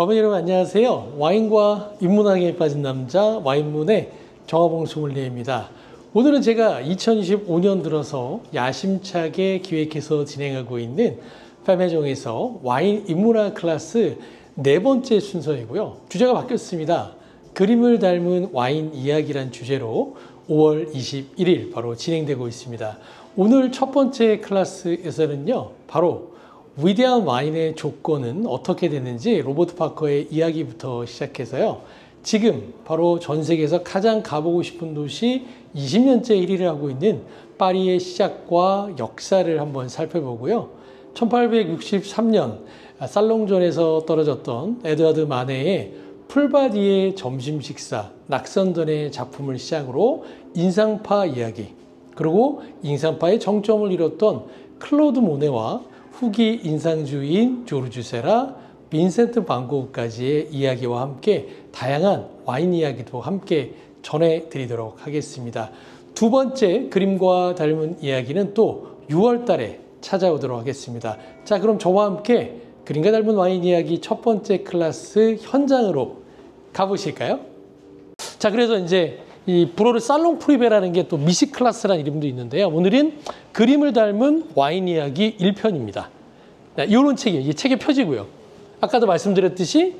어머니 여러분 안녕하세요. 와인과 인문학에 빠진 남자 와인문의 정화봉 소믈리에입니다. 오늘은 제가 2025년 들어서 야심차게 기획해서 진행하고 있는 파메종에서 와인 인문학 클래스 네 번째 순서이고요. 주제가 바뀌었습니다. 그림을 닮은 와인 이야기란 주제로 5월 21일 바로 진행되고 있습니다. 오늘 첫 번째 클래스에서는요. 바로 위대한 와인의 조건은 어떻게 되는지 로버트 파커의 이야기부터 시작해서요. 지금 바로 전 세계에서 가장 가보고 싶은 도시 20년째 1위를 하고 있는 파리의 시작과 역사를 한번 살펴보고요. 1863년 살롱존에서 떨어졌던 에드와드 마네의 풀바디의 점심 식사, 낙선던의 작품을 시작으로 인상파 이야기, 그리고 인상파의 정점을 이뤘던 클로드 모네와 후기 인상주의인 조르주 세라, 빈센트 반 고흐까지의 이야기와 함께 다양한 와인 이야기도 함께 전해드리도록 하겠습니다. 두 번째 그림과 닮은 이야기는 또 6월 달에 찾아오도록 하겠습니다. 자, 그럼 저와 함께 그림과 닮은 와인 이야기 첫 번째 클래스 현장으로 가보실까요? 자, 그래서 이제 이 브로르 살롱 프리베라는 게 또 미식 클래스라는 이름도 있는데요. 오늘은 그림을 닮은 와인 이야기 1편입니다. 이런 책이에요. 이 책의 표지고요. 아까도 말씀드렸듯이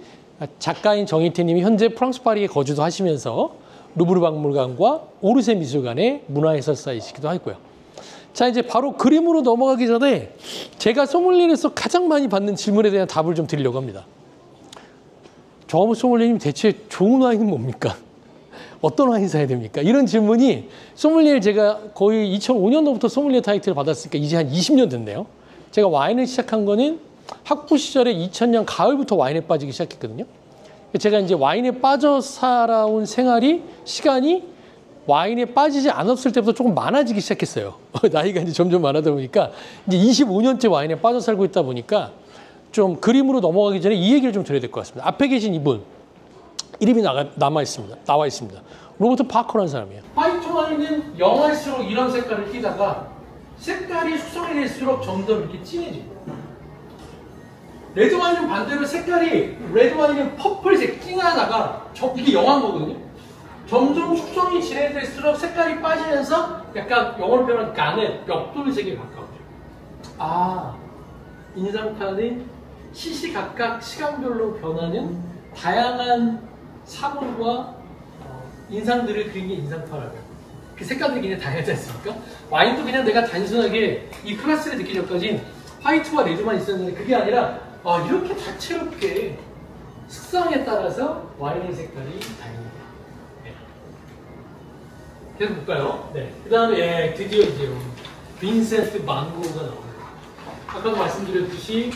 작가인 정희태 님이 현재 프랑스 파리에 거주도 하시면서 루브르 박물관과 오르세 미술관의 문화해설사이시기도 하고요. 자, 이제 바로 그림으로 넘어가기 전에 제가 소믈리에에서 가장 많이 받는 질문에 대한 답을 좀 드리려고 합니다. 정화봉 소믈리에님 대체 좋은 와인은 뭡니까? 어떤 와인 사야 됩니까? 이런 질문이 소믈리에를 제가 거의 2005년도부터 소믈리에 타이틀을 받았으니까 이제 한 20년 됐네요. 제가 와인을 시작한 거는 학부 시절에 2000년 가을부터 와인에 빠지기 시작했거든요. 제가 이제 와인에 빠져 살아온 시간이 와인에 빠지지 않았을 때부터 조금 많아지기 시작했어요. 나이가 이제 점점 많아다 보니까 이제 25년째 와인에 빠져 살고 있다 보니까 좀 그림으로 넘어가기 전에 이 얘기를 좀 드려야 될 것 같습니다. 앞에 계신 이분 이름이 나와 있습니다. 로버트 파커라는 사람이에요. 화이트 와인은 영할수록 이런 색깔을 띠다가 색깔이 숙성이 될수록 점점 이렇게 진해지고, 레드 와인은 반대로 색깔이 레드 와인은 퍼플색 진하다가 이게 영한 거거든요. 점점 숙성이 진해질수록 색깔이 빠지면서 약간 영어로 표현한 가넷, 벽돌색에 가까워져요. 아, 인상파는 시시각각 시간별로 변하는 다양한 사물과 인상들을 그린 게 인상파라고요. 그 색깔들이 그냥 다양하지 않습니까? 와인도 그냥 내가 단순하게 이 클래스를 듣기 전까지 화이트와 레드만 있었는데 그게 아니라 이렇게 다채롭게 숙성에 따라서 와인의 색깔이 다릅니다. 네. 계속 볼까요? 네. 그 다음에 드디어 이제 빈센트 반 고흐가 나옵니다. 아까도 말씀드렸듯이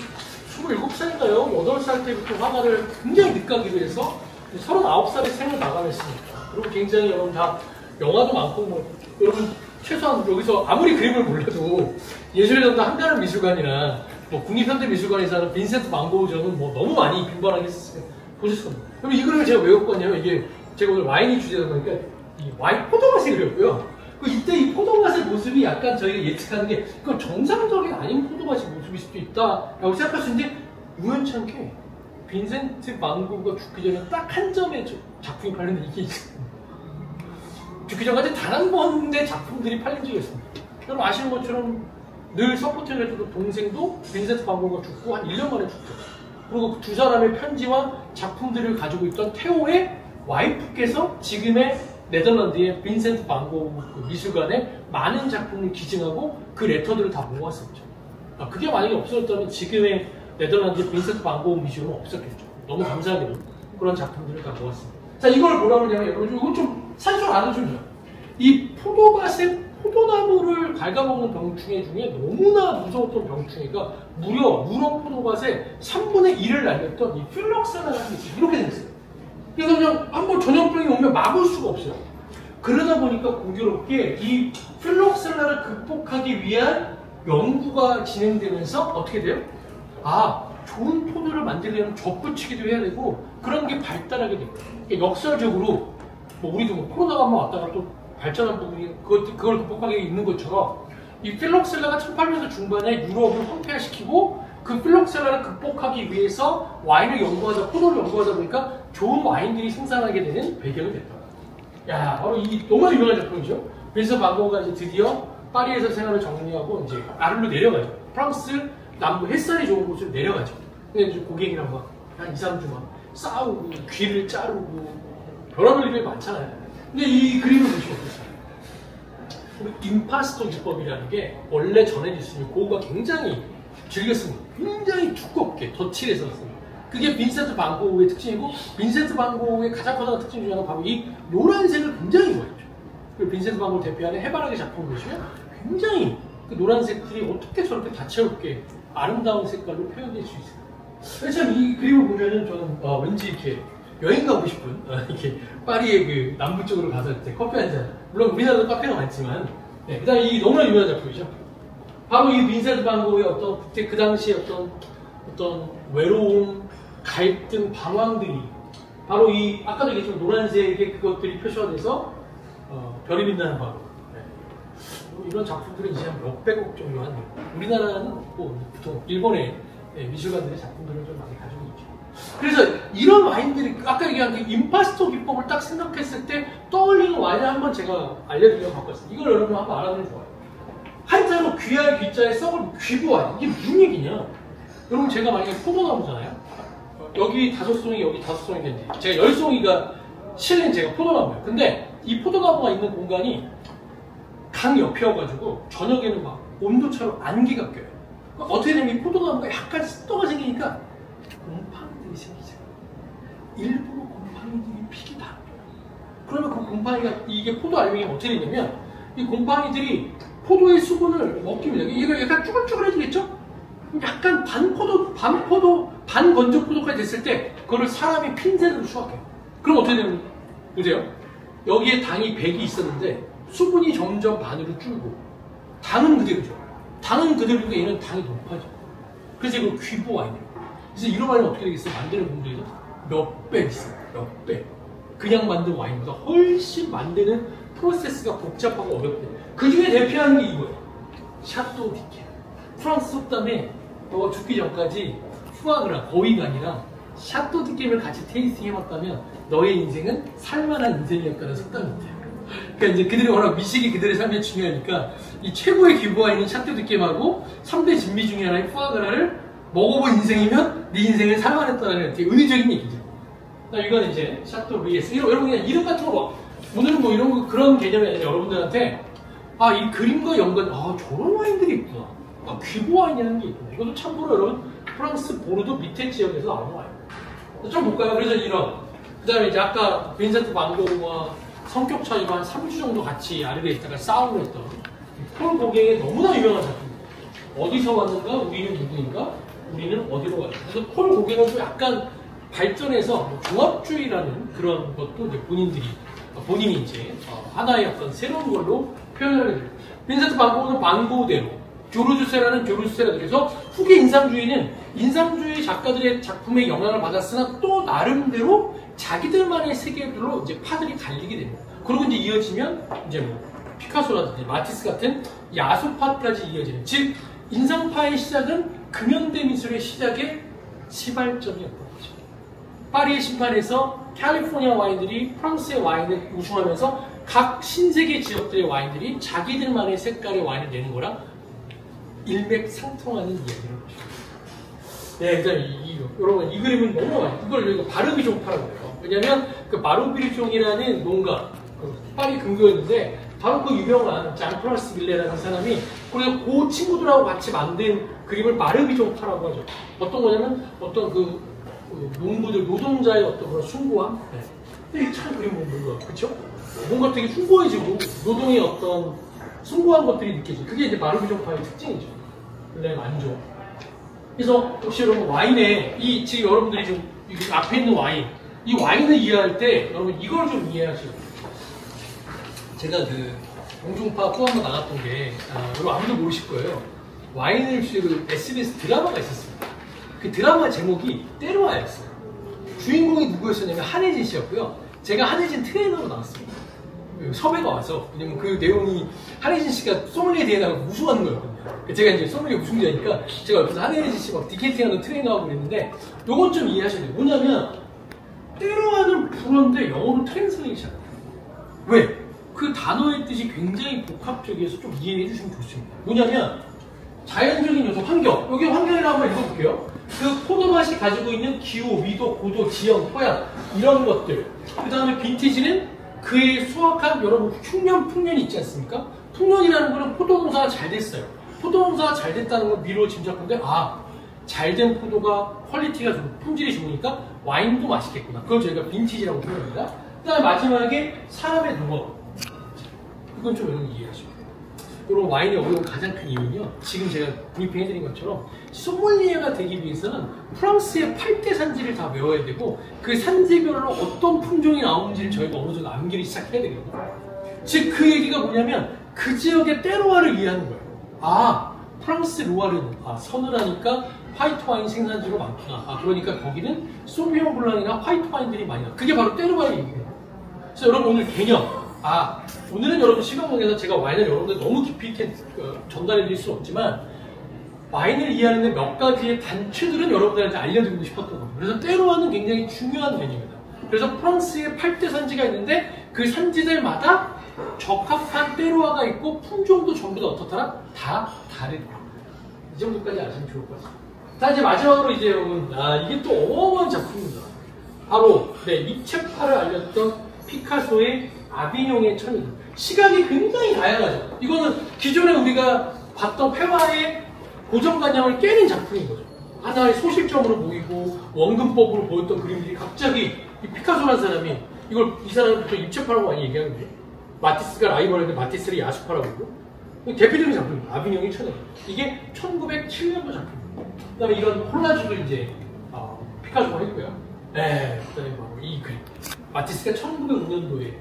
27살인가요? 8살 때부터 화가를 굉장히 늦가기로 해서 39살에 생을 마감했으니까. 그리고 굉장히 여러분 다 영화도 많고 여러분 최소한 여기서 아무리 그림을 몰라도 예술의 전당 한가람 미술관이나 국립현대미술관에서 하는 빈센트 반 고흐 저는 너무 많이 빈번하게 보셨을 겁니다. 그럼 이 그림을 제가 왜 갖고 왔냐면 이게 제가 오늘 와인이 주제다 보니까 이 와인 포도맛을 그렸고요. 이때 이 포도맛의 모습이 약간 저희가 예측하는 게 그건 정상적인 아닌 포도맛의 모습일 수도 있다라고 생각할 수 있는데 우연치 않게 빈센트 반 고흐가 죽기 전에 딱 한 점의 작품이 팔렸는데 이게 죽기 전까지 단 한 번의 작품들이 팔린 적이 있습니다. 여러분 아시는 것처럼 늘 서포트를 해주던 동생도 빈센트 반 고흐가 죽고 한 1년 만에 죽죠. 그리고 두 사람의 편지와 작품들을 가지고 있던 테오의 와이프께서 지금의 네덜란드의 빈센트 반 고흐 미술관에 많은 작품을 기증하고 그 레터들을 다 모았었죠. 그게 만약에 없어졌다면 지금의 네덜란드의 빈센트 반 고흐 미술은 없었겠죠. 너무 감사하게도 그런 작품들을 다 모았습니다. 자, 이걸 뭐라고 하냐면 여러분 이건 좀 사실 좀 알아주죠. 이 포도밭에 포도나무를 갉아먹는 병충해 중에 너무나 무서웠던 병충해가 무려 유럽 포도밭에 3분의 1을 날렸던 이 필록사라는 게 있어요. 이렇게 생겼어요. 그래서 그냥 한번 전염병이 오면 막을 수가 없어요. 그러다 보니까 공교롭게 이 필록셀라를 극복하기 위한 연구가 진행되면서 어떻게 돼요? 좋은 포도를 만들려면 접붙이기도 해야 되고 그런 게 발달하게 됩니다. 역설적으로 우리도 코로나가 한번 왔다가 또 발전한 부분이 그걸 극복하기 있는 것처럼 이 필록셀라가 1800년대 중반에 유럽을 황폐화시키고 그 필록셀라를 극복하기 위해서 와인을 연구하다, 포도를 연구하다 보니까 좋은 와인들이 생산하게 되는 배경이 됐다. 야, 바로 이 너무 유명한 작품이죠. 빈센트 반 고흐가 이제 드디어 파리에서 생활을 정리하고 이제 아르로 내려가죠. 프랑스 남부 햇살이 좋은 곳으로 내려가죠. 근데 이제 고객이랑 한 2, 3주 막 싸우고 귀를 자르고 별의별 일이 많잖아요. 근데 이 그림을 보시면 어떠세요? 임파스토 기법이라는 게 원래 전해질 수 있는 고흐가 굉장히 즐겼습니다. 굉장히 두껍게 덧칠해서 썼습니다. 그게 빈센트 반 고흐의 특징이고, 빈센트 반 고흐의 가장 커다란 특징 중에 하나가 바로 이 노란색을 굉장히 좋아했죠. 그리고 빈센트 반 고흐를 대표하는 해바라기 작품을 보시면 굉장히 그 노란색들이 어떻게 저렇게 다채롭게 아름다운 색깔로 표현될 수 있을까. 그래서 이 그림을 보면은 저는 왠지 이렇게 여행 가고 싶은 이렇게 파리의 그 남부 쪽으로 가서 이제 커피 한 잔. 물론 우리나라도 카페가 많지만, 네, 그다음에 이 너무나 유명한 작품이죠. 바로 이 빈센트 반 고흐의 어떤 그때 그 당시에 어떤 외로움, 갈등, 방황들이 바로 이 아까도 얘기했지만 노란색의 그것들이 표시가 돼서 별이 빛나는 밤. 네. 이런 작품들은 이제 한 몇백억 정도 하는. 우리나라는 뭐 보통 일본의 미술관들의 작품들을 좀 많이 가지고 있죠. 그래서 이런 와인들이 아까 얘기한 그 임파스토 기법을 딱 생각했을 때 떠올리는 와인을 한번 제가 알려드리려고 바꿨어요. 이걸 여러분 한번 알아보면 좋아요. 한자로 귀할 귀자에 썩을 귀부 와인. 이게 무슨 얘기냐? 여러분 제가 만약에 포도나무잖아요. 여기 5송이, 여기 5송이 된지 제가 10송이가 실린 제가 포도나무예요. 근데 이 포도나무가 있는 공간이 강 옆이어가지고 저녁에는 막 온도차로 안개가 껴요. 그러니까 어떻게 되면 이 포도나무가 약간 습도가 생기니까 곰팡이들이 생기죠. 일부러 곰팡이들이 피기 다. 그러면 그 곰팡이가 이게 포도 알맹이가 어떻게 되냐면 이 곰팡이들이 포도의 수분을 먹기 위해서 이거 약간 쭈글쭈글해지겠죠? 약간 반 건조 포도까지 됐을 때 그거를 사람이 핀셋으로 수확해요. 그럼 어떻게 되는 거예요? 보세요. 여기에 당이 100이 있었는데 수분이 점점 반으로 줄고 당은 그대로죠. 당은 그대로니까 얘는 당이 높아져. 그래서 이거 귀보 와인이에요. 그래서 이런 와인은 어떻게 되겠어요? 만드는 공정에서 몇 배 있어요. 몇 배. 그냥 만든 와인보다 훨씬 만드는 프로세스가 복잡하고 어렵대. 그 중에 대표하는 게 이거예요. 샤또 디케. 프랑스 속담에 너가 죽기 전까지 푸아그라, 거위가 아니라 샤또 디케를 같이 테이스팅 해봤다면 너의 인생은 살만한 인생이었다는 속담이 있대요. 그러니까 이제 그들이 워낙 미식이 그들의 삶에 중요하니까 이 최고의 기부가 있는 샤또 디케하고 3대 진미 중에 하나인 푸아그라를 먹어본 인생이면 네 인생은 살만했다는 되게 은유적인 얘기죠. 이건 이제 샤또 리에스. 여러분 그냥 이름 같은 거 오늘은 뭐 이런 거 그런 개념이 아니라 여러분들한테 이 그림과 연관, 저런 와인들이 있구나. 귀보 와인이라는 게 있구나. 이것도 참고로 여러분 프랑스 보르도 밑에 지역에서 나오는 와인. 좀 볼까요? 그래서 이런. 그 다음에 이제 아까 빈센트 반 고흐와 성격 차이가 한 3주 정도 같이 아르에 있다가 싸움을 했던 폴 고갱의 너무나 유명한 작품입니다. 어디서 왔는가? 우리는 누구인가? 우리는 어디로 갔는가? 그래서 폴 고갱은 좀 약간 발전해서 종합주의라는 그런 것도 이제 본인이 이제 하나의 어떤 새로운 걸로 표현을 해요. 빈센트 반 고흐는 반 고흐대로, 조르주 세라는 조르주 세라대로. 그래서 후기 인상주의는 인상주의 작가들의 작품에 영향을 받았으나 또 나름대로 자기들만의 세계별로 이제 파들이 갈리게 됩니다. 그리고 이제 이어지면 이제 뭐 피카소라든지 마티스 같은 야수파까지 이어지는, 즉 인상파의 시작은 근현대 미술의 시작의 시발점이었던 거죠. 파리의 심판에서 캘리포니아 와인들이 프랑스의 와인을 우승하면서 각 신세계 지역들의 와인들이 자기들만의 색깔의 와인을 내는 거랑 일맥상통하는 이야기를 보죠. 네, 그다음에 여러분 이 그림은 너무 많아요. 이걸 여기가 바르비종파라고 해요. 왜냐하면 그 바르비종이라는 농가, 파리 근교였는데 바로 그 유명한 장 프랑스 밀레라는 사람이 그래서 그 친구들하고 같이 만든 그림을 바르비종파라고 하죠. 어떤 거냐면 어떤 그 농부들, 노동자의 어떤 그런 숭고함. 네. 근데 이 참 그림 보면 뭔가 그렇죠? 뭔가 되게 숭고해지고 노동의 어떤 숭고한 것들이 느껴지죠. 그게 이제 바르비종파의 특징이죠. 원래 만족. 그래서 혹시 여러분 와인에 지금 여러분들이 지금 앞에 있는 와인, 이 와인을 이해할 때 여러분 이걸 좀 이해하시고, 제가 그 공중파 또 한 번 나갔던 게 여러분 아무도 모르실 거예요. 와인을 주제로 SBS 드라마가 있었습니다. 그 드라마 제목이 때로와였어요. 주인공이 누구였었냐면 한혜진 씨였고요. 제가 한혜진 트레이너로 나왔습니다. 섭외가 와서, 왜냐면 그 내용이 한혜진 씨가 소믈리에 대회 나가고 우승하는 거였거든요. 제가 이제 소믈리에 우승자니까 제가 옆에서 한혜진 씨 막 디케이팅하는 트레이너하고 그랬는데 요건 좀 이해하셔야 돼요. 뭐냐면 때로하는 불어인데 영어로 트랜스레이션. 왜? 그 단어의 뜻이 굉장히 복합적이어서 좀 이해해 주시면 좋습니다. 뭐냐면 자연적인 요소, 환경. 여기 환경이라고 한번 읽어볼게요. 그 포도맛이 가지고 있는 기후, 위도, 고도, 지형, 토양 이런 것들. 그 다음에 빈티지는 그의 수확한 여러분 흉년, 풍년이 있지 않습니까? 풍년이라는 거는 포도 농사가 잘 됐어요. 포도 농사가 잘 됐다는 걸 미루어 짐작하는데 잘된 포도가 퀄리티가 좋고 품질이 좋으니까 와인도 맛있겠구나. 그걸 저희가 빈티지라고 부릅니다. 그 다음에 마지막에 사람의 능력. 이건 좀 여러분 이해하시고. 이런 와인의 어려운 가장 큰 이유는요. 지금 제가 브리핑해드린 것처럼 소믈리에가 되기 위해서는 프랑스의 8대 산지를 다 외워야 되고 그 산지별로 어떤 품종이 나오는지를 저희가 어느 정도 암기를 시작해야 되거든요. 즉 그 얘기가 뭐냐면 그 지역의 때로와를 이해하는 거예요. 프랑스 루아르는 서늘하니까 화이트 와인 생산지로 많구나. 그러니까 거기는 소비뇽 블랑이나 화이트 와인들이 많이 나. 그게 바로 때로와의 얘기예요. 그래서 여러분 오늘 개념. 오늘은 여러분 시간 관계에서 제가 와인을 여러분들 너무 깊이 있게 전달해 드릴 수는 없지만 와인을 이해하는 데 몇 가지의 단추들은 여러분들한테 알려드리고 싶었던 겁니다. 그래서 때로와는 굉장히 중요한 개념입니다. 그래서 프랑스에 8대 산지가 있는데 그 산지들마다 적합한 때로와가 있고 품종도 전부 다 어떻더라? 다 다르더라. 이 정도까지 아시면 좋을 것 같습니다. 자, 이제 마지막으로 이제 여러분 이게 또 어마어마한 작품입니다. 바로 입체파를 알렸던 피카소의 아비뇽의 천일. 시각이 굉장히 다양하죠. 이거는 기존에 우리가 봤던 회화의 고정관념을 깨는 작품인 거죠. 하나의 소실점으로 보이고 원근법으로 보였던 그림들이 갑자기 이 피카소라는 사람이 이 사람은 또 입체파라고 많이 얘기하는데 마티스가 라이벌인데 마티스를 야수파라고 그러고 대표적인 작품입니다. 아비뇽의 천일. 이게 1907년도 작품입니다. 그 다음에 이런 홀라주도 이제 피카소가 했고요. 그 다음에 바로 이 그림. 마티스가 1905년도에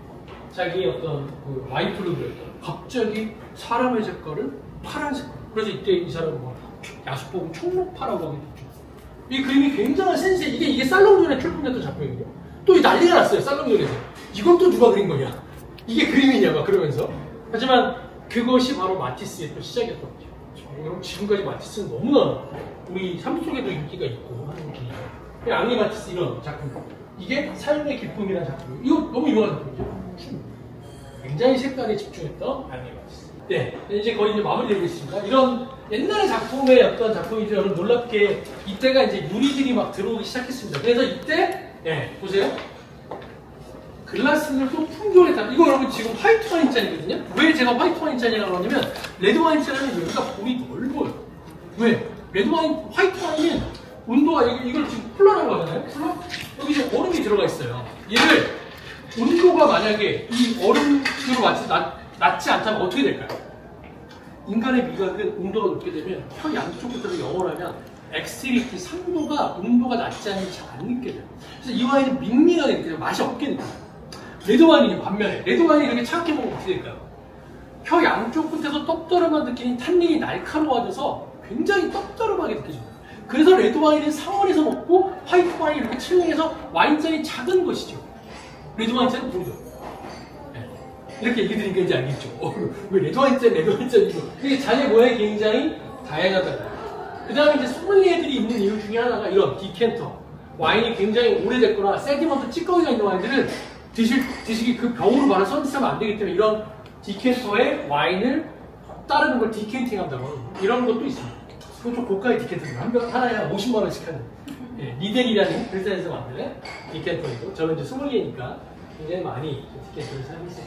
자기의 어떤 그 와이프를 그렸던 갑자기 사람의 색깔을 파란색. 그래서 이때 이 사람은 야수법은 총록파라고 하게 됐죠. 이 그림이 굉장한 센스. 이게 살롱존에 출품됐던 작품이거든요. 또 난리가 났어요. 살롱존에서. 이건 또 누가 그린 거냐? 이게 그림이냐 막 그러면서. 하지만 그것이 바로 마티스의 또 시작이었던 거죠. 지금까지 마티스는 너무나 우리 삶 속에도 인기가 있고 하는 분이에요. 앙리 마티스 이런 작품. 이게 삶의 기쁨이라는 작품. 이거 너무 유명한 작품이죠. 굉장히 색깔에 집중했던 앙리 마티스. 이제 거의 이제 마무리되겠습니다. 이런 옛날 작품의 어떤 작품이죠. 여러분 놀랍게 이때가 이제 유리들이 막 들어오기 시작했습니다. 그래서 이때 보세요. 글라스를 또 품종에 따라 이거 여러분 지금 화이트 와인 잔이거든요. 왜 제가 화이트 와인 잔이라고 하냐면 레드 와인 잔은 여기가 볼이 넓어요. 왜? 레드 와인, 화이트 와인은 온도가 이걸 지금 쿨러라고 하잖아요. 쿨러? 여기 이제 얼음이 들어가 있어요. 얘를 온도가 만약에 이 얼음으로 낮지 않다면 어떻게 될까요? 인간의 미각은 온도가 높게 되면 혀 양쪽부터 영원하면 엑스트리티 3도가 온도가 낮지 않으면 잘 안 느껴져요. 그래서 이 와인은 밍밍하게 느껴져요. 맛이 없게 느껴져요. 레드 와인이 반면에 레드 와인이 이렇게 차갑게 먹으면 어떻게 될까요? 혀 양쪽 끝에서 떡더름한 느끼는 탄닌이 날카로워져서 굉장히 떡더름하게 느껴집니다. 그래서 레드 와인은 상온에서 먹고 화이트 와인이 이렇게 칠링해서 와인잔이 작은 것이죠. 레드 와인잔은 보이죠? 이렇게 얘기 드리니까 이제 알겠죠. 왜 레드 와인잔이고 이게 잔의 모양이 굉장히 다양하다. 그 다음에 이제 소믈리에들이 있는 이유 중에 하나가 이런 디켄터. 와인이 굉장히 오래됐거나 세디먼트 찌꺼기가 있는 와인들은 드시기 그 병으로 바로 서비스하면 안 되기 때문에 이런 디켄터에 와인을 따르는 걸 디켄팅 한다고 이런 것도 있습니다. 그건 좀 고가의 디켄터입니다. 하나에 한 50만원씩 하는 리델이라는 회사에서 만드는 디켄터이고 저는 이제 소믈리에니까 굉장히 많이 디켄터를 사용했어요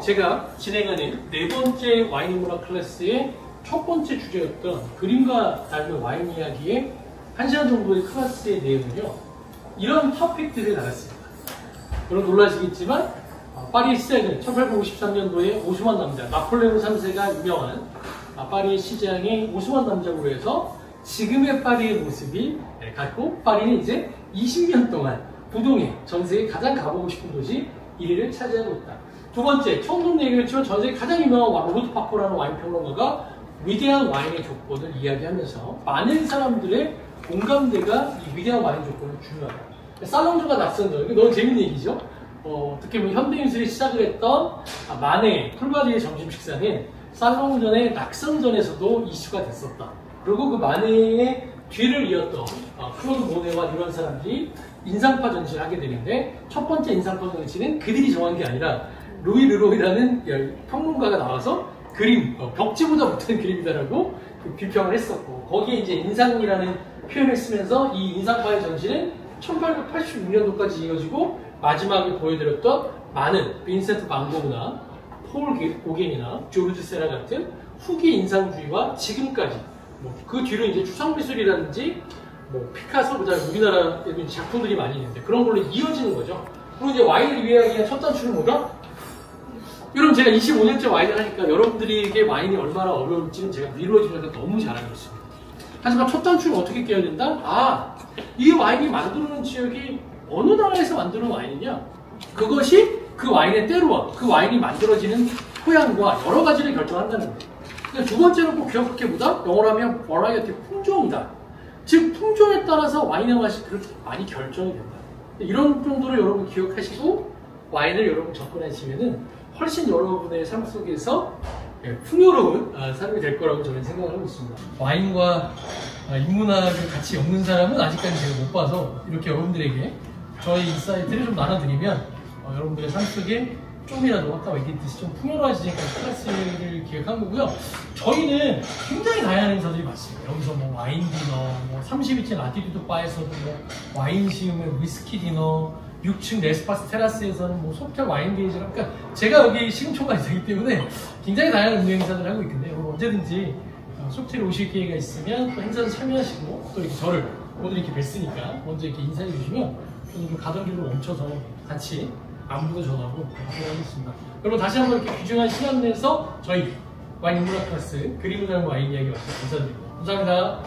제가 진행하는 네 번째 와인 문학 클래스의 첫 번째 주제였던 그림과 닮은 와인 이야기의 1시간 정도의 클래스의 내용은요. 이런 토픽들을 나눴습니다. 여러분 놀라시겠지만 파리의 시작은 1853년도에 오스만 남자, 나폴레옹 3세가 유명한 파리의 시장의 오스만 남자로 해서 지금의 파리의 모습이 갖고 파리는 이제 20년 동안 부동의 전 세계 가장 가보고 싶은 도시 1위를 차지하고 있다. 두 번째, 처음 얘기했지만 전 세계 가장 유명한 로버트 파코라는 와인 평론가가 위대한 와인의 조건을 이야기하면서 많은 사람들의 공감대가 이 위대한 와인 조건을 중요하다. 살롱조가 낯선 점, 이거 너무 재밌는 얘기죠? 어떻게 보면 현대인술이 시작을 했던 만해 풀바디의 점심 식사는 살롱전의 낙선전에서도 이슈가 됐었다. 그리고 그 만해의 뒤를 이었던 클로드 모네와 이런 사람들이 인상파 전시를 하게 되는데, 첫 번째 인상파 전시는 그들이 정한 게 아니라 루이 르로이라는 평론가가 나와서 그림, 벽지보다 못한 그림이다라고 비평을 했었고, 거기에 이제 인상이라는 표현을 쓰면서 이 인상파의 전시는 1886년도까지 이어지고 마지막에 보여드렸던 많은 빈센트 반 고흐나 폴 고겐이나 조르주 세라 같은 후기 인상주의와 지금까지 그 뒤로 이제 추상미술이라든지 피카소, 그다음에 우리나라에도 작품들이 많이 있는데 그런 걸로 이어지는 거죠. 그리고 이제 와인을 위하기 위한 첫 단추는 뭐다? 여러분, 제가 25년째 와인을 하니까 여러분들에게 와인이 얼마나 어려울지는 제가 미루어지면서 너무 잘 알고 있습니다. 하지만 첫 단추는 어떻게 깨야 된다? 이 와인이 만들어놓은 지역이 어느 나라에서 만들어놓은 와인이냐? 그것이 그 와인의 때로와 그 와인이 만들어지는 토양과 여러 가지를 결정한다는 거예요. 두 번째는 꼭 기억할 게 뭐다? 영어로 하면 버라이어티, 품종이다. 즉 품종에 따라서 와인의 맛이 그렇게 많이 결정이 된다. 이런 정도로 여러분 기억하시고 와인을 여러분 접근하시면은 훨씬 여러분의 삶 속에서 풍요로운 삶이 될 거라고 저는 생각을 하고 있습니다. 와인과 인문학을 같이 엮는 사람은 아직까지 제가 못 봐서 이렇게 여러분들에게 저희 인사이트를 좀 나눠드리면 여러분들의 삶 속에 좀이라도 아까 얘기했듯이 좀 풍요로워지니까 클래스를 기획한 거고요. 저희는 굉장히 다양한 행사들이 많습니다. 여기서 와인 디너, 32층 라티튜드 바에서도 와인 시음의 위스키 디너, 6층 레스파스 테라스에서는 소텔 와인 게이지라, 그러니까 제가 여기 시금초가 있기 때문에 굉장히 다양한 운영 행사들을 하고 있는데, 여러분 언제든지 소텔에 오실 기회가 있으면 또 행사에 참여하시고, 또 이렇게 저를 오늘 이렇게 뵀으니까 먼저 이렇게 인사해 주시면 저는 좀 가던 길로 멈춰서 같이 안부도 전하고 하겠습니다. 여러분 다시 한번 이렇게 귀중한 시간 내서 저희 와인 인문학 클래스 그림을 하는 와인 이야기 마치고 감사드립니다. 감사합니다.